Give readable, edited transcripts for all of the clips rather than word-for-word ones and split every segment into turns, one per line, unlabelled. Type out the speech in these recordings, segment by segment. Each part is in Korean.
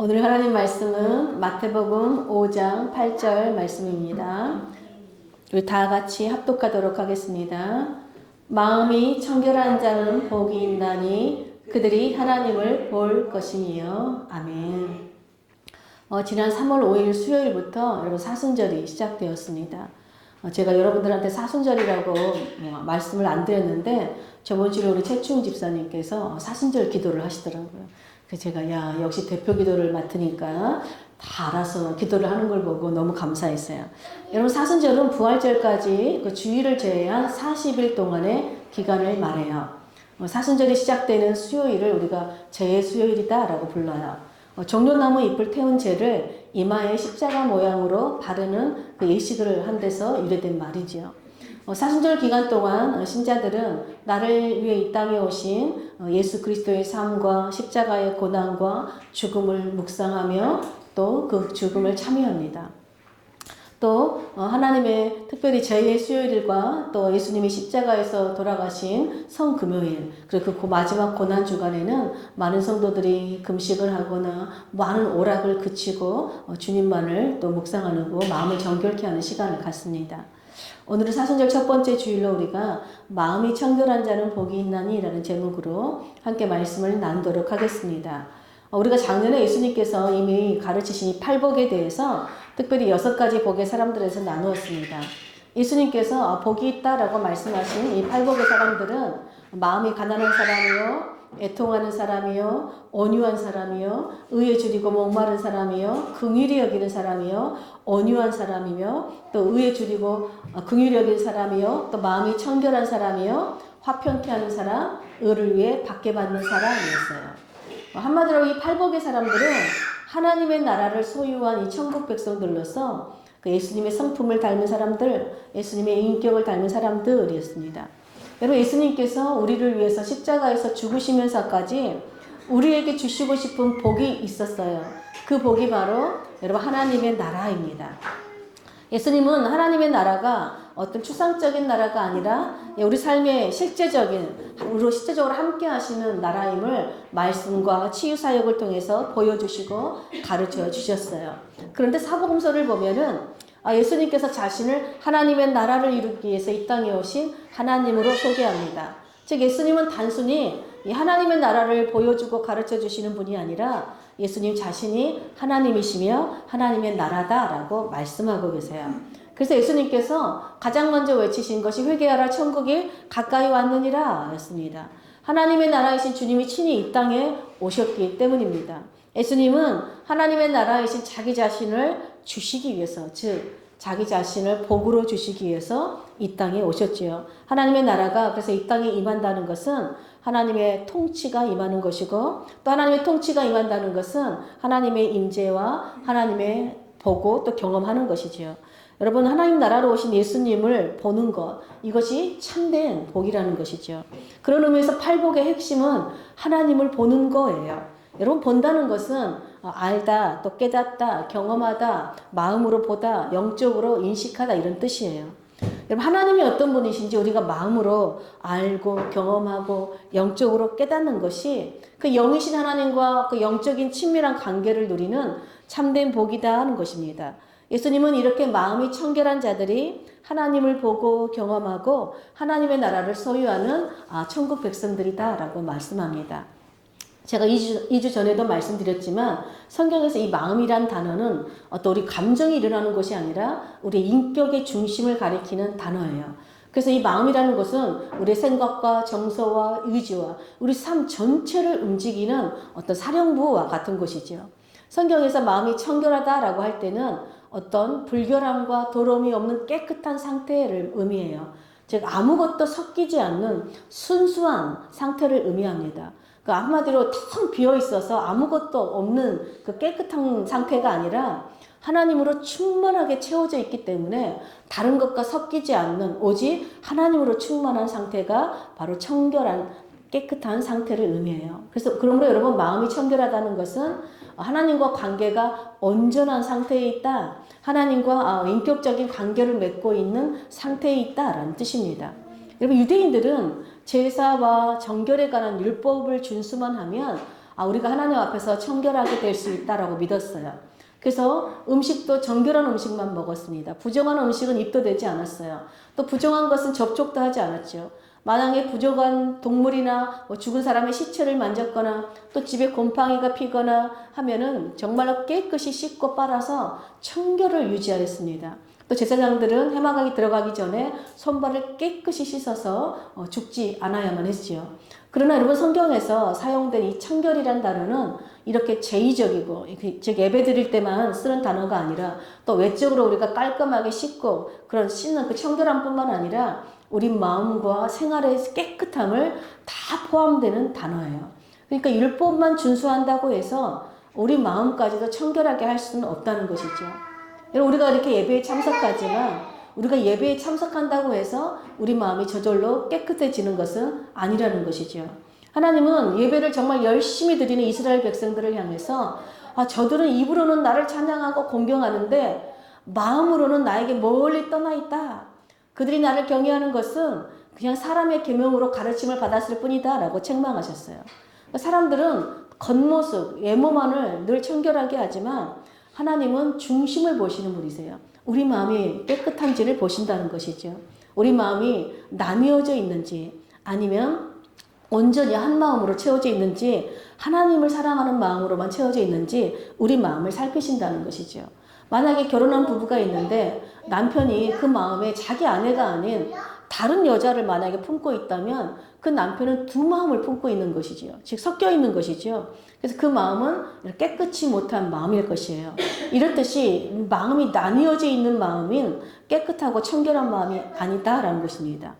오늘 하나님 말씀은 마태복음 5장 8절 말씀입니다. 우리 다 같이 합독하도록 하겠습니다. 마음이 청결한 자는 복이 있나니 그들이 하나님을 볼 것이니요. 아멘. 지난 3월 5일 수요일부터 여러분 사순절이 시작되었습니다. 제가 여러분들한테 사순절이라고 말씀을 안 드렸는데 저번 주에 우리 최충 집사님께서 사순절 기도를 하시더라고요. 그래서 제가 역시 대표 기도를 맡으니까 다 알아서 기도를 하는 걸 보고 너무 감사했어요. 여러분 사순절은 부활절까지 그 주일을 제외한 40일 동안의 기간을 말해요. 사순절이 시작되는 수요일을 우리가 제의 수요일이다라고 불러요. 종려나무 잎을 태운 재를 이마에 십자가 모양으로 바르는 그 예식을 한 데서 유래된 말이지요. 사순절 기간 동안 신자들은 나를 위해 이 땅에 오신 예수 그리스도의 삶과 십자가의 고난과 죽음을 묵상하며 또 그 죽음을 참여합니다. 또 하나님의 특별히 제2의 수요일과 또 예수님이 십자가에서 돌아가신 성금요일 그리고 그 마지막 고난 주간에는 많은 성도들이 금식을 하거나 많은 오락을 그치고 주님만을 또 묵상하고 마음을 정결케 하는 시간을 갖습니다. 오늘은 사순절 첫 번째 주일로 우리가 마음이 청결한 자는 복이 있나니 라는 제목으로 함께 말씀을 나누도록 하겠습니다. 우리가 작년에 예수님께서 이미 가르치신 이 팔복에 대해서 특별히 6가지 복의 사람들에서 나누었습니다. 예수님께서 복이 있다라고 말씀하신 이 팔복의 사람들은 마음이 가난한 사람이요, 애통하는 사람이요, 온유한 사람이요, 의에 줄이고 목마른 사람이요, 긍휼히 여기는 사람이요, 온유한 사람이며 또 의에 줄이고 긍휼히 여기는 사람이요, 또 마음이 청결한 사람이요, 화평케 하는 사람, 의를 위해 받게받는 사람이었어요. 한마디로 이 팔복의 사람들은 하나님의 나라를 소유한 이 천국 백성들로서 그 예수님의 성품을 닮은 사람들, 예수님의 인격을 닮은 사람들이었습니다. 여러분 예수님께서 우리를 위해서 십자가에서 죽으시면서까지 우리에게 주시고 싶은 복이 있었어요. 그 복이 바로 여러분 하나님의 나라입니다. 예수님은 하나님의 나라가 어떤 추상적인 나라가 아니라 우리 삶의 우리로 실제적으로 함께 하시는 나라임을 말씀과 치유 사역을 통해서 보여주시고 가르쳐 주셨어요. 그런데 사복음서를 보면은 예수님께서 자신을 하나님의 나라를 이루기 위해서 이 땅에 오신 하나님으로 소개합니다. 즉 예수님은 단순히 이 하나님의 나라를 보여주고 가르쳐 주시는 분이 아니라 예수님 자신이 하나님이시며 하나님의 나라다라고 말씀하고 계세요. 그래서 예수님께서 가장 먼저 외치신 것이 회개하라 천국이 가까이 왔느니라 였습니다. 하나님의 나라이신 주님이 친히 이 땅에 오셨기 때문입니다. 예수님은 하나님의 나라이신 자기 자신을 주시기 위해서 즉 자기 자신을 복으로 주시기 위해서 이 땅에 오셨지요. 하나님의 나라가 그래서 이 땅에 임한다는 것은 하나님의 통치가 임하는 것이고 또 하나님의 통치가 임한다는 것은 하나님의 임재와 하나님의 보고 또 경험하는 것이지요. 여러분 하나님 나라로 오신 예수님을 보는 것 이것이 참된 복이라는 것이죠. 그런 의미에서 팔복의 핵심은 하나님을 보는 거예요. 여러분 본다는 것은 알다, 또 깨닫다, 경험하다, 마음으로 보다, 영적으로 인식하다 이런 뜻이에요. 여러분 하나님이 어떤 분이신지 우리가 마음으로 알고 경험하고 영적으로 깨닫는 것이 그 영이신 하나님과 그 영적인 친밀한 관계를 누리는 참된 복이다 하는 것입니다. 예수님은 이렇게 마음이 청결한 자들이 하나님을 보고 경험하고 하나님의 나라를 소유하는 천국 백성들이다 라고 말씀합니다. 제가 2주 전에도 말씀드렸지만 성경에서 이 마음이란 단어는 어떤 우리 감정이 일어나는 것이 아니라 우리 인격의 중심을 가리키는 단어예요. 그래서 이 마음이라는 것은 우리의 생각과 정서와 의지와 우리 삶 전체를 움직이는 어떤 사령부와 같은 것이죠. 성경에서 마음이 청결하다라고 할 때는 어떤 불결함과 더러움이 없는 깨끗한 상태를 의미해요. 즉 아무것도 섞이지 않는 순수한 상태를 의미합니다. 그 한마디로 텅 비어 있어서 아무것도 없는 그 깨끗한 상태가 아니라 하나님으로 충만하게 채워져 있기 때문에 다른 것과 섞이지 않는 오직 하나님으로 충만한 상태가 바로 청결한 깨끗한 상태를 의미해요. 그래서 그러므로 여러분 마음이 청결하다는 것은 하나님과 관계가 온전한 상태에 있다. 하나님과 인격적인 관계를 맺고 있는 상태에 있다라는 뜻입니다. 여러분 유대인들은 제사와 정결에 관한 율법을 준수만 하면 우리가 하나님 앞에서 청결하게 될 수 있다라고 믿었어요. 그래서 음식도 정결한 음식만 먹었습니다. 부정한 음식은 입도 대지 않았어요. 또 부정한 것은 접촉도 하지 않았죠. 만약에 부정한 동물이나 죽은 사람의 시체를 만졌거나 또 집에 곰팡이가 피거나 하면은 정말로 깨끗이 씻고 빨아서 청결을 유지하였습니다. 또 제사장들은 해막하기 들어가기 전에 손발을 깨끗이 씻어서 죽지 않아야만 했지요. 그러나 여러분 성경에서 사용된 이 청결이란 단어는 이렇게 제의적이고 즉 예배 드릴 때만 쓰는 단어가 아니라 또 외적으로 우리가 깔끔하게 씻고 그런 씻는 그 청결함뿐만 아니라 우리 마음과 생활의 깨끗함을 다 포함되는 단어예요. 그러니까 율법만 준수한다고 해서 우리 마음까지도 청결하게 할 수는 없다는 것이죠. 우리가 이렇게 예배에 참석하지만 우리가 예배에 참석한다고 해서 우리 마음이 저절로 깨끗해지는 것은 아니라는 것이죠. 하나님은 예배를 정말 열심히 드리는 이스라엘 백성들을 향해서 저들은 입으로는 나를 찬양하고 공경하는데 마음으로는 나에게 멀리 떠나 있다. 그들이 나를 경외하는 것은 그냥 사람의 계명으로 가르침을 받았을 뿐이다 라고 책망하셨어요. 사람들은 겉모습, 외모만을 늘 청결하게 하지만 하나님은 중심을 보시는 분이세요. 우리 마음이 깨끗한지를 보신다는 것이죠. 우리 마음이 나뉘어져 있는지 아니면 온전히 한 마음으로 채워져 있는지 하나님을 사랑하는 마음으로만 채워져 있는지 우리 마음을 살피신다는 것이죠. 만약에 결혼한 부부가 있는데 남편이 그 마음에 자기 아내가 아닌 다른 여자를 만약에 품고 있다면 그 남편은 두 마음을 품고 있는 것이지요. 즉 섞여 있는 것이죠. 그래서 그 마음은 깨끗이 못한 마음일 것이에요. 이렇듯이 마음이 나뉘어져 있는 마음인 깨끗하고 청결한 마음이 아니다라는 것입니다.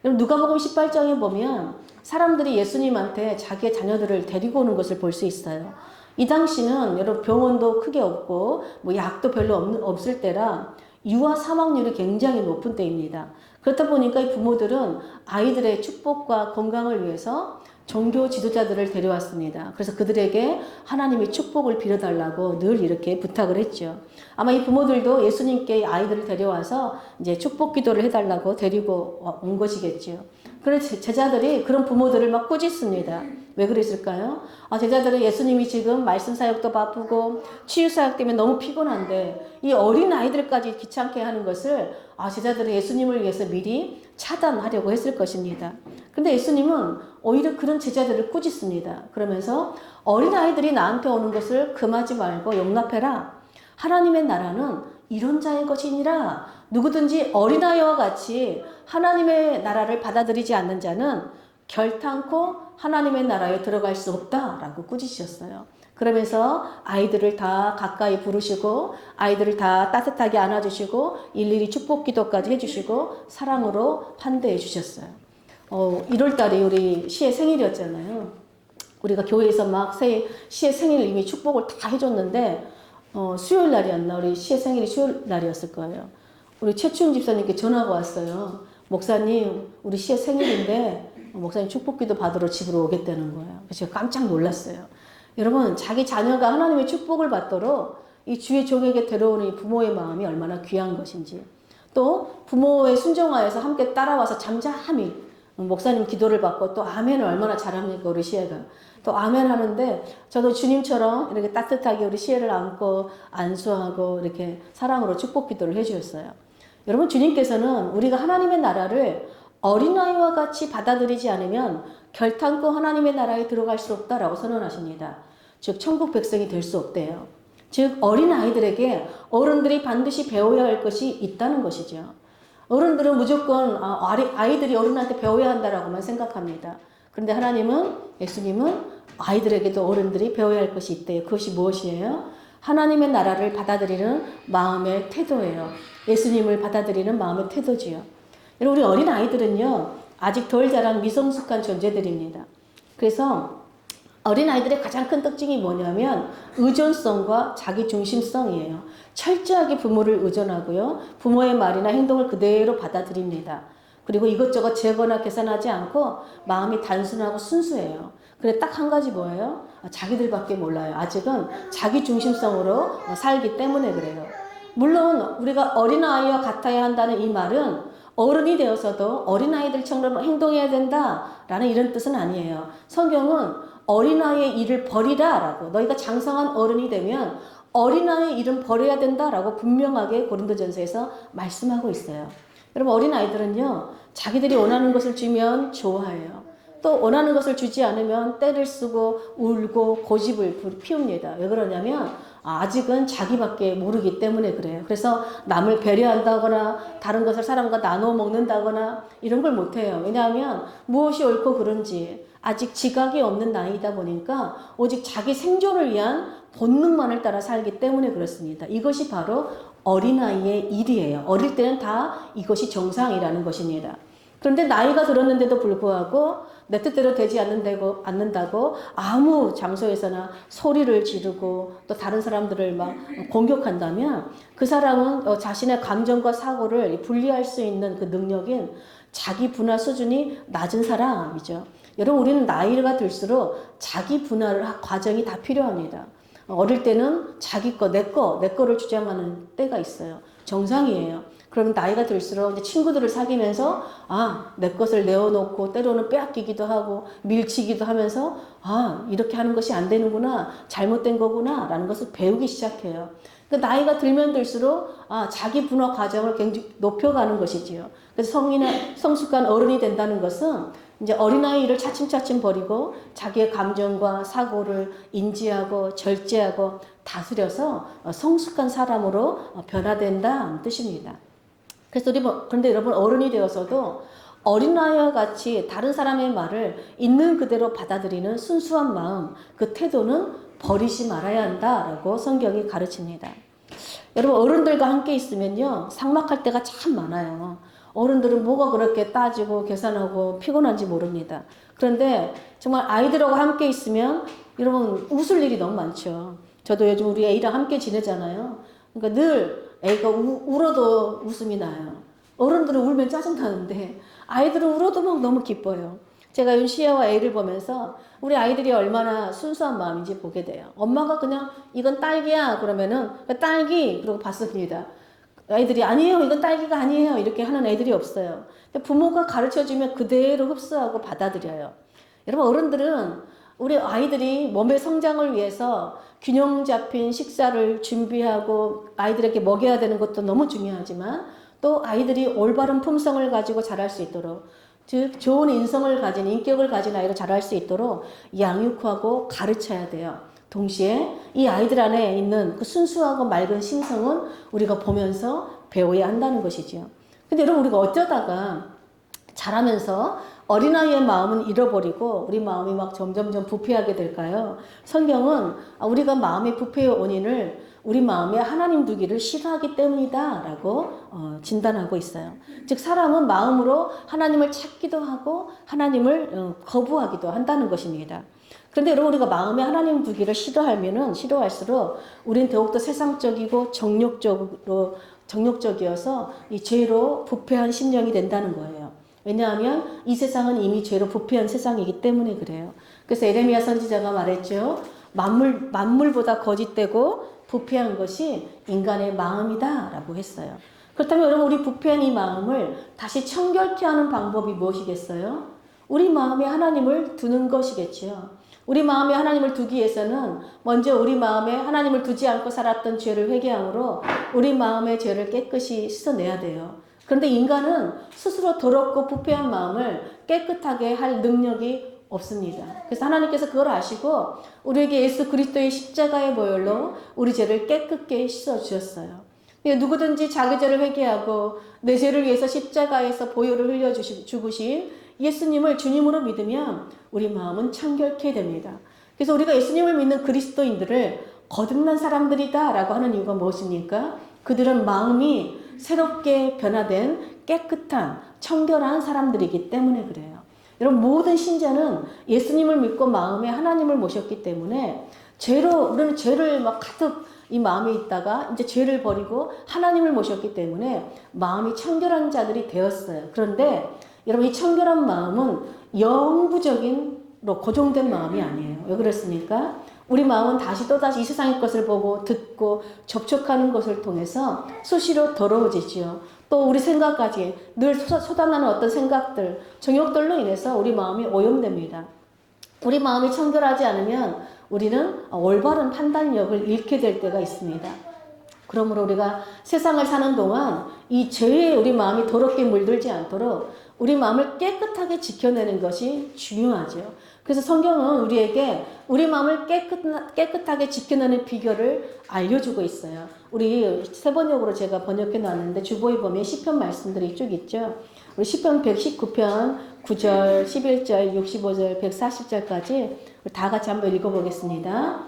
누가복음 18장에 보면 사람들이 예수님한테 자기의 자녀들을 데리고 오는 것을 볼 수 있어요. 이 당시는 여러분 병원도 크게 없고 약도 별로 없을 때라 유아 사망률이 굉장히 높은 때입니다. 그렇다 보니까 이 부모들은 아이들의 축복과 건강을 위해서 종교 지도자들을 데려왔습니다. 그래서 그들에게 하나님의 축복을 빌어달라고 늘 이렇게 부탁을 했죠. 아마 이 부모들도 예수님께 아이들을 데려와서 이제 축복 기도를 해달라고 데리고 온 것이겠죠. 그래서 제자들이 그런 부모들을 막 꾸짖습니다. 왜 그랬을까요? 제자들은 예수님이 지금 말씀 사역도 바쁘고 치유 사역 때문에 너무 피곤한데 이 어린 아이들까지 귀찮게 하는 것을 제자들은 예수님을 위해서 미리 차단하려고 했을 것입니다. 그런데 예수님은 오히려 그런 제자들을 꾸짖습니다. 그러면서 어린 아이들이 나한테 오는 것을 금하지 말고 용납해라. 하나님의 나라는 이런 자의 것이니라. 누구든지 어린아이와 같이 하나님의 나라를 받아들이지 않는 자는 결탄코 하나님의 나라에 들어갈 수 없다라고 꾸짖으셨어요. 그러면서 아이들을 다 가까이 부르시고 아이들을 다 따뜻하게 안아주시고 일일이 축복 기도까지 해주시고 사랑으로 환대해 주셨어요. 1월달이 우리 시의 생일이었잖아요. 우리가 교회에서 막 시의 생일 이미 축복을 다 해줬는데 수요일 날이었나? 우리 시의 생일이 수요일 날이었을 거예요. 우리 최춘 집사님께 전화가 왔어요. 목사님, 우리 시의 생일인데 목사님 축복기도 받으러 집으로 오겠다는 거예요. 그래서 제가 깜짝 놀랐어요. 여러분, 자기 자녀가 하나님의 축복을 받도록 이 주의 종에게 데려오는 이 부모의 마음이 얼마나 귀한 것인지, 또 부모의 순종하여서 함께 따라와서 잠잠히 목사님 기도를 받고 또 아멘을 얼마나 잘합니까, 우리 시애가. 또 아멘 하는데 저도 주님처럼 이렇게 따뜻하게 우리 시애를 안고 안수하고 이렇게 사랑으로 축복 기도를 해주셨어요. 여러분, 주님께서는 우리가 하나님의 나라를 어린아이와 같이 받아들이지 않으면 결탄코 하나님의 나라에 들어갈 수 없다라고 선언하십니다. 즉 천국 백성이 될 수 없대요. 즉 어린아이들에게 어른들이 반드시 배워야 할 것이 있다는 것이죠. 어른들은 무조건 아이들이 어른한테 배워야 한다라고만 생각합니다. 그런데 하나님은, 예수님은 아이들에게도 어른들이 배워야 할 것이 있대요. 그것이 무엇이에요? 하나님의 나라를 받아들이는 마음의 태도예요. 예수님을 받아들이는 마음의 태도지요. 우리 어린 아이들은요, 아직 덜 자란 미성숙한 존재들입니다. 그래서 어린 아이들의 가장 큰 특징이 뭐냐면 의존성과 자기중심성이에요. 철저하게 부모를 의존하고요, 부모의 말이나 행동을 그대로 받아들입니다. 그리고 이것저것 재거나 계산하지 않고 마음이 단순하고 순수해요. 근데 딱 한 가지 뭐예요? 자기들밖에 몰라요. 아직은 자기중심성으로 살기 때문에 그래요. 물론 우리가 어린아이와 같아야 한다는 이 말은 어른이 되어서도 어린아이들처럼 행동해야 된다라는 이런 뜻은 아니에요. 성경은 어린아이의 일을 버리라라고, 너희가 장성한 어른이 되면 어린아이의 일은 버려야 된다라고 분명하게 고린도전서에서 말씀하고 있어요. 여러분, 어린아이들은요, 자기들이 원하는 것을 주면 좋아해요. 또 원하는 것을 주지 않으면 떼를 쓰고 울고 고집을 피웁니다. 왜 그러냐면 아직은 자기밖에 모르기 때문에 그래요. 그래서 남을 배려한다거나 다른 것을 사람과 나눠 먹는다거나 이런 걸 못해요. 왜냐하면 무엇이 옳고 그른지 아직 지각이 없는 나이다 보니까 오직 자기 생존을 위한 본능만을 따라 살기 때문에 그렇습니다. 이것이 바로 어린아이의 일이에요. 어릴 때는 다 이것이 정상이라는 것입니다. 그런데 나이가 들었는데도 불구하고 내 뜻대로 되지 않는다고 아무 장소에서나 소리를 지르고 또 다른 사람들을 막 공격한다면 그 사람은 자신의 감정과 사고를 분리할 수 있는 그 능력인 자기 분화 수준이 낮은 사람이죠. 여러분, 우리는 나이가 들수록 자기 분할 과정이 다 필요합니다. 어릴 때는 자기 거, 내 거를 주장하는 때가 있어요. 정상이에요. 그럼 나이가 들수록 이제 친구들을 사귀면서 내 것을 내어놓고 때로는 빼앗기기도 하고 밀치기도 하면서 이렇게 하는 것이 안 되는구나, 잘못된 거구나 라는 것을 배우기 시작해요. 그 나이가 들면 들수록 자기 분화 과정을 굉장히 높여가는 것이지요. 그래서 성숙한 어른이 된다는 것은 이제 어린아이를 차츰차츰 버리고 자기의 감정과 사고를 인지하고 절제하고 다스려서 성숙한 사람으로 변화된다는 뜻입니다. 그래서 그런데 여러분, 어른이 되어서도 어린아이와 같이 다른 사람의 말을 있는 그대로 받아들이는 순수한 마음, 그 태도는 버리지 말아야 한다라고 성경이 가르칩니다. 여러분, 어른들과 함께 있으면요, 삭막할 때가 참 많아요. 어른들은 뭐가 그렇게 따지고 계산하고 피곤한지 모릅니다. 그런데 정말 아이들하고 함께 있으면 여러분, 웃을 일이 너무 많죠. 저도 요즘 우리 애랑 함께 지내잖아요. 그러니까 늘 애가 울어도 웃음이 나요. 어른들은 울면 짜증나는데 아이들은 울어도 막 너무 기뻐요. 제가 윤시아와 애를 보면서 우리 아이들이 얼마나 순수한 마음인지 보게 돼요. 엄마가 그냥 이건 딸기야 그러면은 딸기 그러고 봤습니다. 아이들이 아니에요, 이건 딸기가 아니에요 이렇게 하는 애들이 없어요. 부모가 가르쳐주면 그대로 흡수하고 받아들여요. 여러분, 어른들은 우리 아이들이 몸의 성장을 위해서 균형 잡힌 식사를 준비하고 아이들에게 먹여야 되는 것도 너무 중요하지만 또 아이들이 올바른 품성을 가지고 자랄 수 있도록, 즉 좋은 인성을 가진, 인격을 가진 아이로 자랄 수 있도록 양육하고 가르쳐야 돼요. 동시에 이 아이들 안에 있는 그 순수하고 맑은 심성은 우리가 보면서 배워야 한다는 것이죠. 근데 여러분, 우리가 어쩌다가 자라면서 어린아이의 마음은 잃어버리고 우리 마음이 막 점점점 부패하게 될까요? 성경은 우리가 마음의 부패의 원인을 우리 마음에 하나님 두기를 싫어하기 때문이다 라고 진단하고 있어요. 즉 사람은 마음으로 하나님을 찾기도 하고 하나님을 거부하기도 한다는 것입니다. 그런데 여러분, 우리가 마음에 하나님 두기를 싫어할수록 우리는 더욱더 세상적이고 정욕적이어서 이 죄로 부패한 심령이 된다는 거예요. 왜냐하면 이 세상은 이미 죄로 부패한 세상이기 때문에 그래요. 그래서 에레미야 선지자가 말했죠. 만물보다 거짓되고 부패한 것이 인간의 마음이다 라고 했어요. 그렇다면 여러분, 우리 부패한 이 마음을 다시 청결케 하는 방법이 무엇이겠어요? 우리 마음에 하나님을 두는 것이겠죠. 우리 마음에 하나님을 두기 위해서는 먼저 우리 마음에 하나님을 두지 않고 살았던 죄를 회개함으로 우리 마음의 죄를 깨끗이 씻어내야 돼요. 그런데 인간은 스스로 더럽고 부패한 마음을 깨끗하게 할 능력이 없습니다. 그래서 하나님께서 그걸 아시고 우리에게 예수 그리스도의 십자가의 보혈로 우리 죄를 깨끗게 씻어주셨어요. 누구든지 자기 죄를 회개하고 내 죄를 위해서 십자가에서 보혈을 흘려 죽으신 예수님을 주님으로 믿으면 우리 마음은 청결케 됩니다. 그래서 우리가 예수님을 믿는 그리스도인들을 거듭난 사람들이다 라고 하는 이유가 무엇입니까? 그들은 마음이 새롭게 변화된 깨끗한 청결한 사람들이기 때문에 그래요. 여러분, 모든 신자는 예수님을 믿고 마음에 하나님을 모셨기 때문에 우리는 죄를 막 가득 이 마음에 있다가 이제 죄를 버리고 하나님을 모셨기 때문에 마음이 청결한 자들이 되었어요. 그런데 여러분, 이 청결한 마음은 영구적인로 고정된 마음이 아니에요. 왜 그렇습니까? 우리 마음은 또다시 이 세상의 것을 보고 듣고 접촉하는 것을 통해서 수시로 더러워지지요. 또 우리 생각까지 늘 쏟아나는 어떤 생각들, 정욕들로 인해서 우리 마음이 오염됩니다. 우리 마음이 청결하지 않으면 우리는 올바른 판단력을 잃게 될 때가 있습니다. 그러므로 우리가 세상을 사는 동안 이 죄에 우리 마음이 더럽게 물들지 않도록 우리 마음을 깨끗하게 지켜내는 것이 중요하죠. 그래서 성경은 우리에게 우리 마음을 깨끗하게 지켜내는 비결을 알려주고 있어요. 우리 세 번역으로 제가 번역해 놨는데 주보에 보면 시편 말씀들이 쭉 있죠. 우리 시편 119편 9절, 11절, 65절, 140절까지 다 같이 한번 읽어보겠습니다.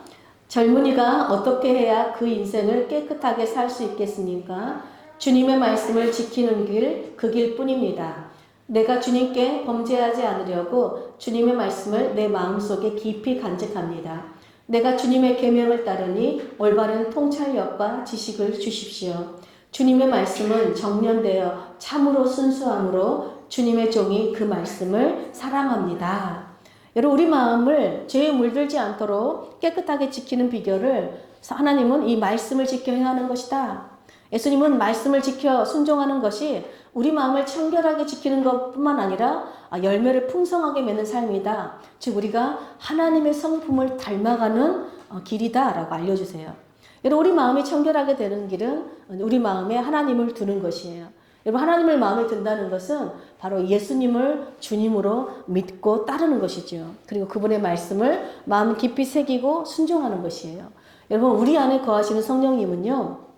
젊은이가 어떻게 해야 그 인생을 깨끗하게 살 수 있겠습니까? 주님의 말씀을 지키는 길, 그 길뿐입니다. 내가 주님께 범죄하지 않으려고 주님의 말씀을 내 마음속에 깊이 간직합니다. 내가 주님의 계명을 따르니 올바른 통찰력과 지식을 주십시오. 주님의 말씀은 정련되어 참으로 순수함으로 주님의 종이 그 말씀을 사랑합니다. 여러분, 우리 마음을 죄에 물들지 않도록 깨끗하게 지키는 비결을 하나님은 이 말씀을 지켜야 하는 것이다. 예수님은 말씀을 지켜 순종하는 것이 우리 마음을 청결하게 지키는 것뿐만 아니라 열매를 풍성하게 맺는 삶이다. 즉 우리가 하나님의 성품을 닮아가는 길이다라고 알려주세요. 여러분, 우리 마음이 청결하게 되는 길은 우리 마음에 하나님을 두는 것이에요. 여러분, 하나님을 마음에 든다는 것은 바로 예수님을 주님으로 믿고 따르는 것이죠. 그리고 그분의 말씀을 마음 깊이 새기고 순종하는 것이에요. 여러분, 우리 안에 거하시는 성령님은요,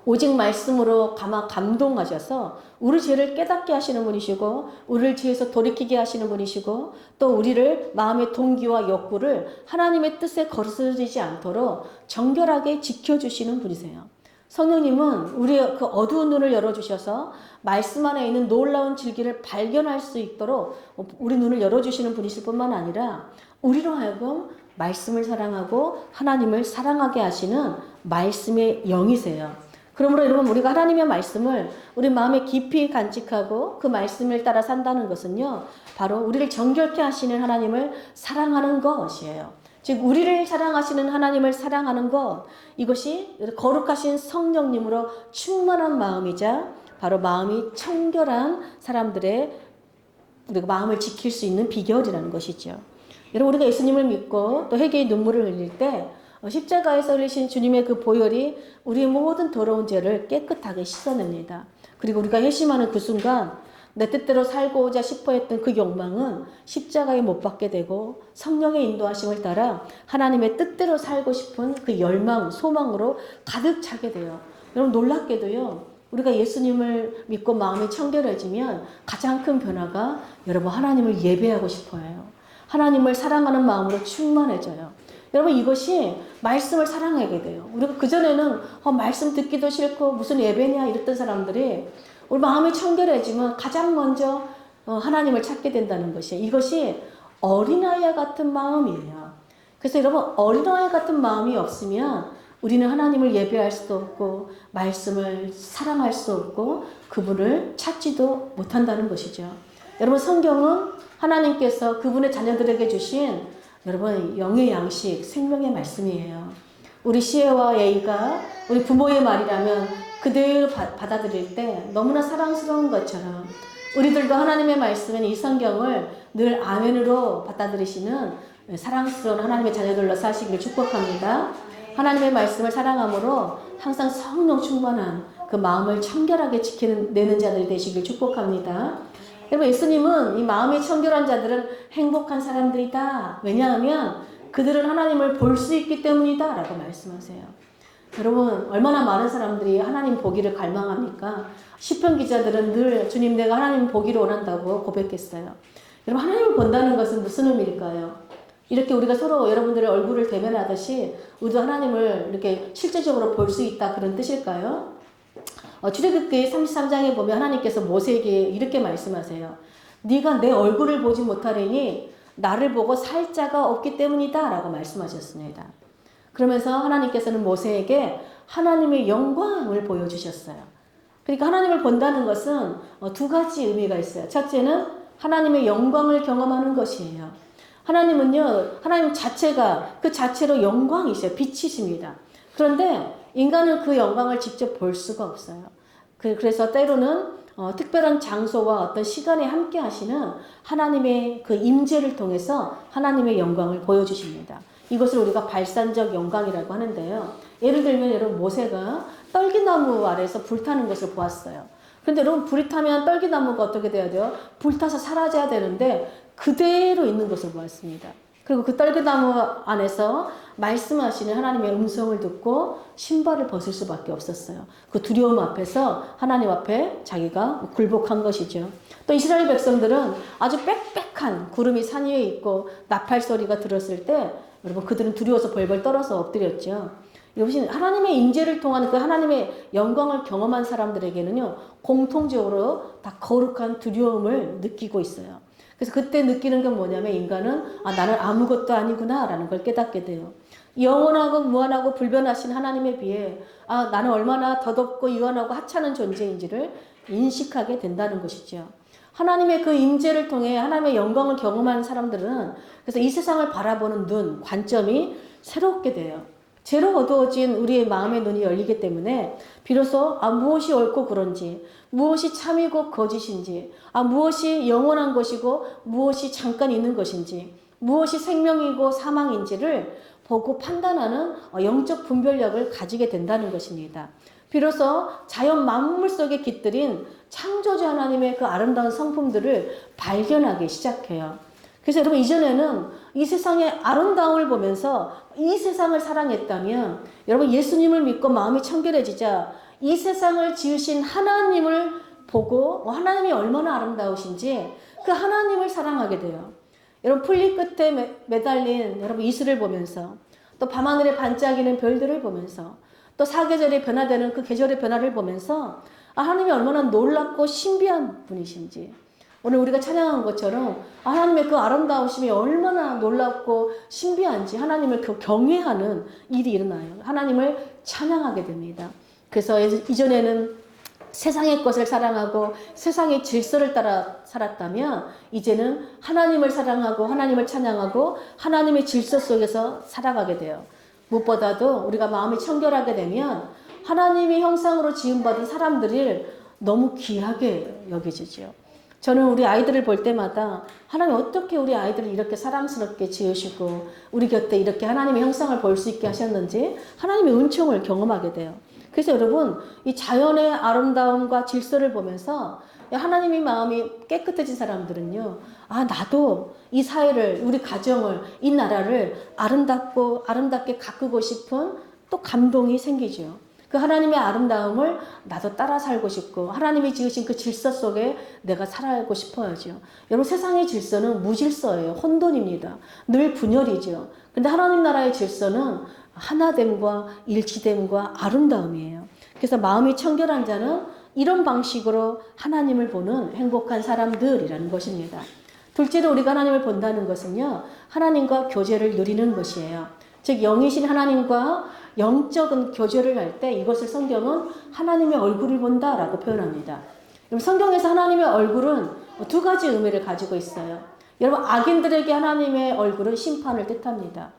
오직 말씀으로 감동하셔서 우리 죄를 깨닫게 하시는 분이시고 우리를 죄에서 돌이키게 하시는 분이시고 또 우리를 마음의 동기와 욕구를 하나님의 뜻에 거스르지 않도록 정결하게 지켜주시는 분이세요. 성령님은 우리의 그 어두운 눈을 열어주셔서 말씀 안에 있는 놀라운 진리를 발견할 수 있도록 우리 눈을 열어주시는 분이실 뿐만 아니라 우리로 하여금 말씀을 사랑하고 하나님을 사랑하게 하시는 말씀의 영이세요. 그러므로 여러분, 우리가 하나님의 말씀을 우리 마음에 깊이 간직하고 그 말씀을 따라 산다는 것은요, 바로 우리를 정결케 하시는 하나님을 사랑하는 것이에요. 즉 우리를 사랑하시는 하나님을 사랑하는 것, 이것이 거룩하신 성령님으로 충만한 마음이자 바로 마음이 청결한 사람들의 우리가 마음을 지킬 수 있는 비결이라는 것이죠. 여러분, 우리가 예수님을 믿고 또 회개의 눈물을 흘릴 때 십자가에서 흘리신 주님의 그 보혈이 우리의 모든 더러운 죄를 깨끗하게 씻어냅니다. 그리고 우리가 회심하는 그 순간 내 뜻대로 살고자 싶어 했던 그 욕망은 십자가에 못 박게 되고 성령의 인도하심을 따라 하나님의 뜻대로 살고 싶은 그 열망, 소망으로 가득 차게 돼요. 여러분, 놀랍게도요, 우리가 예수님을 믿고 마음이 청결해지면 가장 큰 변화가 여러분, 하나님을 예배하고 싶어요. 하나님을 사랑하는 마음으로 충만해져요. 여러분, 이것이 말씀을 사랑하게 돼요. 우리가 그전에는 말씀 듣기도 싫고 무슨 예배냐 이랬던 사람들이 우리 마음이 청결해지면 가장 먼저 하나님을 찾게 된다는 것이에요. 이것이 어린아이와 같은 마음이에요. 그래서 여러분, 어린아이 같은 마음이 없으면 우리는 하나님을 예배할 수도 없고 말씀을 사랑할 수 없고 그분을 찾지도 못한다는 것이죠. 여러분, 성경은 하나님께서 그분의 자녀들에게 주신 여러분 영의 양식, 생명의 말씀이에요. 우리 시애와 예이가 우리 부모의 말이라면 그대로 받아들일 때 너무나 사랑스러운 것처럼 우리들도 하나님의 말씀인 이 성경을 늘 아멘으로 받아들이시는 사랑스러운 하나님의 자녀들로 사시기를 축복합니다. 하나님의 말씀을 사랑함으로 항상 성령 충만한 그 마음을 청결하게 지켜내는 자들이 되시길 축복합니다. 여러분, 예수님은 이 마음이 청결한 자들은 행복한 사람들이다. 왜냐하면 그들은 하나님을 볼 수 있기 때문이다 라고 말씀하세요. 여러분, 얼마나 많은 사람들이 하나님 보기를 갈망합니까? 시편 기자들은 늘 주님, 내가 하나님 보기를 원한다고 고백했어요. 여러분, 하나님을 본다는 것은 무슨 의미일까요? 이렇게 우리가 서로 여러분들의 얼굴을 대면하듯이 우리도 하나님을 이렇게 실제적으로 볼 수 있다, 그런 뜻일까요? 출애굽기 33장에 보면 하나님께서 모세에게 이렇게 말씀하세요. 네가 내 얼굴을 보지 못하리니 나를 보고 살 자가 없기 때문이다 라고 말씀하셨습니다. 그러면서 하나님께서는 모세에게 하나님의 영광을 보여주셨어요. 그러니까 하나님을 본다는 것은 두 가지 의미가 있어요. 첫째는 하나님의 영광을 경험하는 것이에요. 하나님은요, 하나님 자체가 그 자체로 영광이세요. 빛이십니다. 그런데 인간은 그 영광을 직접 볼 수가 없어요. 그래서 때로는 특별한 장소와 어떤 시간에 함께 하시는 하나님의 그 임재를 통해서 하나님의 영광을 보여주십니다. 이것을 우리가 발산적 영광이라고 하는데요. 예를 들면 여러분 모세가 떨기나무 아래에서 불타는 것을 보았어요. 그런데 여러분 불이 타면 떨기나무가 어떻게 돼야 돼요? 불타서 사라져야 되는데 그대로 있는 것을 보았습니다. 그리고 그 떨기나무 안에서 말씀하시는 하나님의 음성을 듣고 신발을 벗을 수밖에 없었어요. 그 두려움 앞에서 하나님 앞에 자기가 굴복한 것이죠. 또 이스라엘 백성들은 아주 빽빽한 구름이 산 위에 있고 나팔 소리가 들었을 때 여러분 그들은 두려워서 벌벌 떨어서 엎드렸죠. 여러분 하나님의 임재를 통한 그 하나님의 영광을 경험한 사람들에게는요 공통적으로 다 거룩한 두려움을 느끼고 있어요. 그래서 그때 느끼는 게 뭐냐면 인간은 나는 아무것도 아니구나 라는 걸 깨닫게 돼요. 영원하고 무한하고 불변하신 하나님에 비해 나는 얼마나 더덥고 유한하고 하찮은 존재인지를 인식하게 된다는 것이죠. 하나님의 그 임재를 통해 하나님의 영광을 경험하는 사람들은 그래서 이 세상을 바라보는 눈, 관점이 새롭게 돼요. 죄로 어두워진 우리의 마음의 눈이 열리기 때문에 비로소 무엇이 옳고 그런지, 무엇이 참이고 거짓인지, 무엇이 영원한 것이고 무엇이 잠깐 있는 것인지, 무엇이 생명이고 사망인지를 보고 판단하는 영적 분별력을 가지게 된다는 것입니다. 비로소 자연 만물 속에 깃들인 창조주 하나님의 그 아름다운 성품들을 발견하기 시작해요. 그래서 여러분 이전에는 이 세상의 아름다움을 보면서 이 세상을 사랑했다면 여러분 예수님을 믿고 마음이 청결해지자 이 세상을 지으신 하나님을 보고 하나님이 얼마나 아름다우신지 그 하나님을 사랑하게 돼요. 여러분 풀잎 끝에 매달린 여러분 이슬을 보면서 또 밤하늘에 반짝이는 별들을 보면서 또 사계절이 변화되는 그 계절의 변화를 보면서 하나님이 얼마나 놀랍고 신비한 분이신지 오늘 우리가 찬양한 것처럼 하나님의 그 아름다우심이 얼마나 놀랍고 신비한지 하나님을 경외하는 일이 일어나요. 하나님을 찬양하게 됩니다. 그래서 이전에는 세상의 것을 사랑하고 세상의 질서를 따라 살았다면 이제는 하나님을 사랑하고 하나님을 찬양하고 하나님의 질서 속에서 살아가게 돼요. 무엇보다도 우리가 마음이 청결하게 되면 하나님의 형상으로 지음받은 사람들을 너무 귀하게 여겨지죠. 저는 우리 아이들을 볼 때마다 하나님 어떻게 우리 아이들을 이렇게 사랑스럽게 지으시고 우리 곁에 이렇게 하나님의 형상을 볼 수 있게 하셨는지 하나님의 은총을 경험하게 돼요. 그래서 여러분 이 자연의 아름다움과 질서를 보면서 하나님의 마음이 깨끗해진 사람들은요 나도 이 사회를 우리 가정을 이 나라를 아름답게 가꾸고 싶은 또 감동이 생기죠. 그 하나님의 아름다움을 나도 따라 살고 싶고 하나님이 지으신 그 질서 속에 내가 살아가고 싶어야죠. 여러분 세상의 질서는 무질서예요. 혼돈입니다. 늘 분열이죠. 근데 하나님 나라의 질서는 하나됨과 일치됨과 아름다움이에요. 그래서 마음이 청결한 자는 이런 방식으로 하나님을 보는 행복한 사람들이라는 것입니다. 둘째로 우리가 하나님을 본다는 것은요. 하나님과 교제를 누리는 것이에요. 즉 영이신 하나님과 영적인 교제를 할 때 이것을 성경은 하나님의 얼굴을 본다라고 표현합니다. 성경에서 하나님의 얼굴은 두 가지 의미를 가지고 있어요. 여러분 악인들에게 하나님의 얼굴은 심판을 뜻합니다.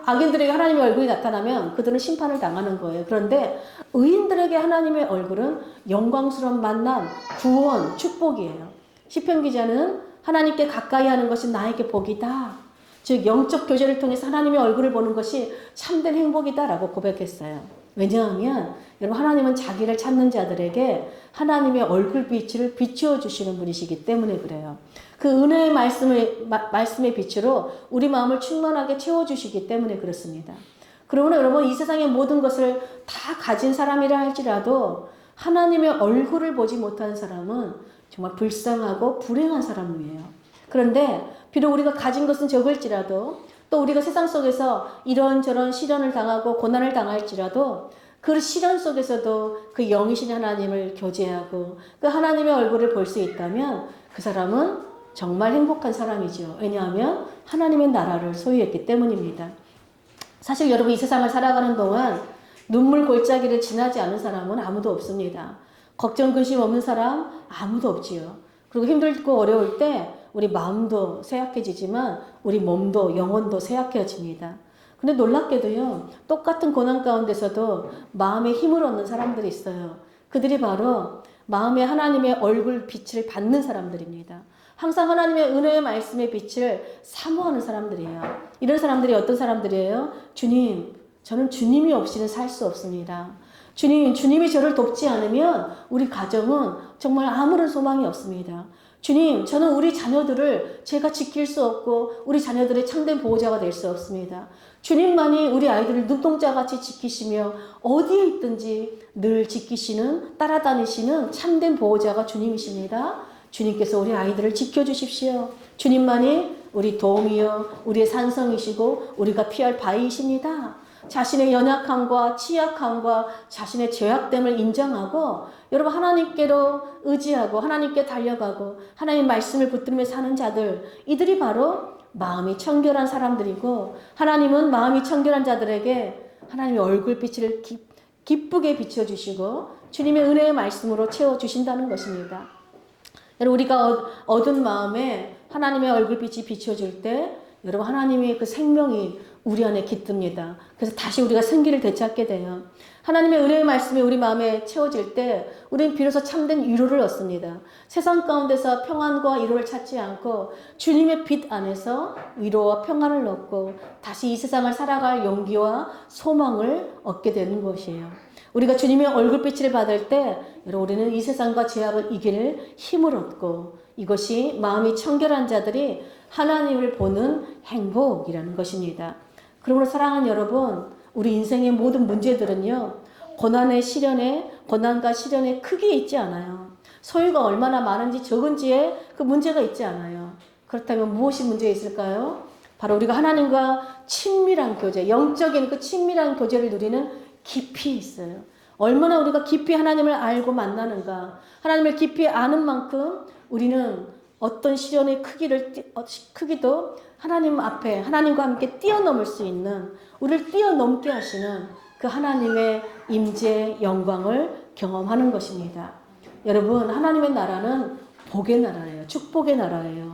악인들에게 하나님의 얼굴이 나타나면 그들은 심판을 당하는 거예요. 그런데 의인들에게 하나님의 얼굴은 영광스러운 만남, 구원, 축복이에요. 시편 기자는 하나님께 가까이 하는 것이 나에게 복이다. 즉 영적 교제를 통해서 하나님의 얼굴을 보는 것이 참된 행복이다라고 고백했어요. 왜냐하면 여러분 하나님은 자기를 찾는 자들에게 하나님의 얼굴빛을 비추어 주시는 분이시기 때문에 그래요. 그 은혜의 말씀의 빛으로 우리 마음을 충만하게 채워주시기 때문에 그렇습니다. 그러므로 여러분 이 세상의 모든 것을 다 가진 사람이라 할지라도 하나님의 얼굴을 보지 못하는 사람은 정말 불쌍하고 불행한 사람이에요. 그런데 비록 우리가 가진 것은 적을지라도 또 우리가 세상 속에서 이런저런 시련을 당하고 고난을 당할지라도 그 시련 속에서도 그 영이신 하나님을 교제하고 그 하나님의 얼굴을 볼 수 있다면 그 사람은 정말 행복한 사람이죠. 왜냐하면 하나님의 나라를 소유했기 때문입니다. 사실 여러분 이 세상을 살아가는 동안 눈물 골짜기를 지나지 않은 사람은 아무도 없습니다. 걱정 근심 없는 사람 아무도 없지요. 그리고 힘들고 어려울 때 우리 마음도 쇠약해지지만 우리 몸도 영혼도 쇠약해집니다. 근데 놀랍게도요. 똑같은 고난 가운데서도 마음에 힘을 얻는 사람들이 있어요. 그들이 바로 마음에 하나님의 얼굴 빛을 받는 사람들입니다. 항상 하나님의 은혜의 말씀의 빛을 사모하는 사람들이에요. 이런 사람들이 어떤 사람들이에요? 주님, 저는 주님이 없이는 살 수 없습니다. 주님, 주님이 저를 돕지 않으면 우리 가정은 정말 아무런 소망이 없습니다. 주님, 저는 우리 자녀들을 제가 지킬 수 없고 우리 자녀들의 참된 보호자가 될 수 없습니다. 주님만이 우리 아이들을 눈동자같이 지키시며 어디에 있든지 늘 지키시는, 따라다니시는 참된 보호자가 주님이십니다. 주님께서 우리 아이들을 지켜주십시오. 주님만이 우리 도움이요, 우리의 산성이시고 우리가 피할 바위이십니다. 자신의 연약함과 취약함과 자신의 죄악됨을 인정하고 여러분 하나님께로 의지하고 하나님께 달려가고 하나님 말씀을 붙들며 사는 자들, 이들이 바로 마음이 청결한 사람들이고, 하나님은 마음이 청결한 자들에게 하나님의 얼굴빛을 기쁘게 비춰주시고 주님의 은혜의 말씀으로 채워주신다는 것입니다. 여러분, 우리가 얻은 마음에 하나님의 얼굴빛이 비춰질 때 여러분 하나님의 그 생명이 우리 안에 깃듭니다. 그래서 다시 우리가 생기를 되찾게 돼요. 하나님의 은혜의 말씀이 우리 마음에 채워질 때 우리는 비로소 참된 위로를 얻습니다. 세상 가운데서 평안과 위로를 찾지 않고 주님의 빛 안에서 위로와 평안을 얻고 다시 이 세상을 살아갈 용기와 소망을 얻게 되는 것이에요. 우리가 주님의 얼굴빛을 받을 때 여러분 우리는 이 세상과 죄악을 이길 힘을 얻고, 이것이 마음이 청결한 자들이 하나님을 보는 행복이라는 것입니다. 그러므로 사랑하는 여러분, 우리 인생의 모든 문제들은요, 고난과 시련의 크기에 있지 않아요. 소유가 얼마나 많은지 적은지에 그 문제가 있지 않아요. 그렇다면 무엇이 문제가 있을까요? 바로 우리가 하나님과 친밀한 교제, 영적인 그 친밀한 교제를 누리는 깊이 있어요. 얼마나 우리가 깊이 하나님을 알고 만나는가, 하나님을 깊이 아는 만큼 우리는 어떤 시련의 크기도 하나님 앞에 하나님과 함께 뛰어넘을 수 있는, 우리를 뛰어넘게 하시는 그 하나님의 임재 영광을 경험하는 것입니다. 여러분, 하나님의 나라는 복의 나라예요. 축복의 나라예요.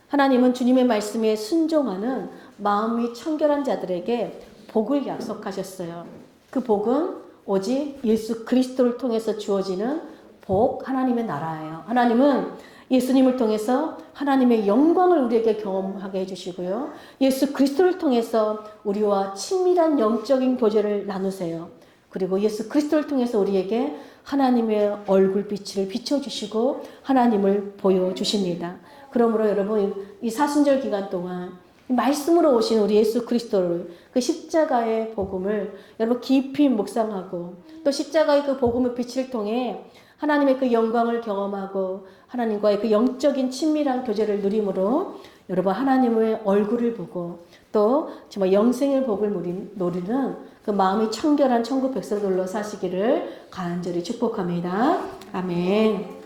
하나님은 주님의 말씀에 순종하는 마음이 청결한 자들에게 복을 약속하셨어요. 그 복은 오직 예수 그리스도를 통해서 주어지는 복, 하나님의 나라예요. 하나님은 예수님을 통해서 하나님의 영광을 우리에게 경험하게 해주시고요. 예수 그리스도를 통해서 우리와 친밀한 영적인 교제를 나누세요. 그리고 예수 그리스도를 통해서 우리에게 하나님의 얼굴빛을 비춰주시고 하나님을 보여주십니다. 그러므로 여러분, 이 사순절 기간 동안 말씀으로 오신 우리 예수 그리스도를, 그 십자가의 복음을 여러분 깊이 묵상하고, 또 십자가의 그 복음의 빛을 통해 하나님의 그 영광을 경험하고 하나님과의 그 영적인 친밀한 교제를 누림으로 여러분 하나님의 얼굴을 보고 또 정말 영생의 복을 노리는 그 마음이 청결한 천국 백성들로 사시기를 간절히 축복합니다. 아멘.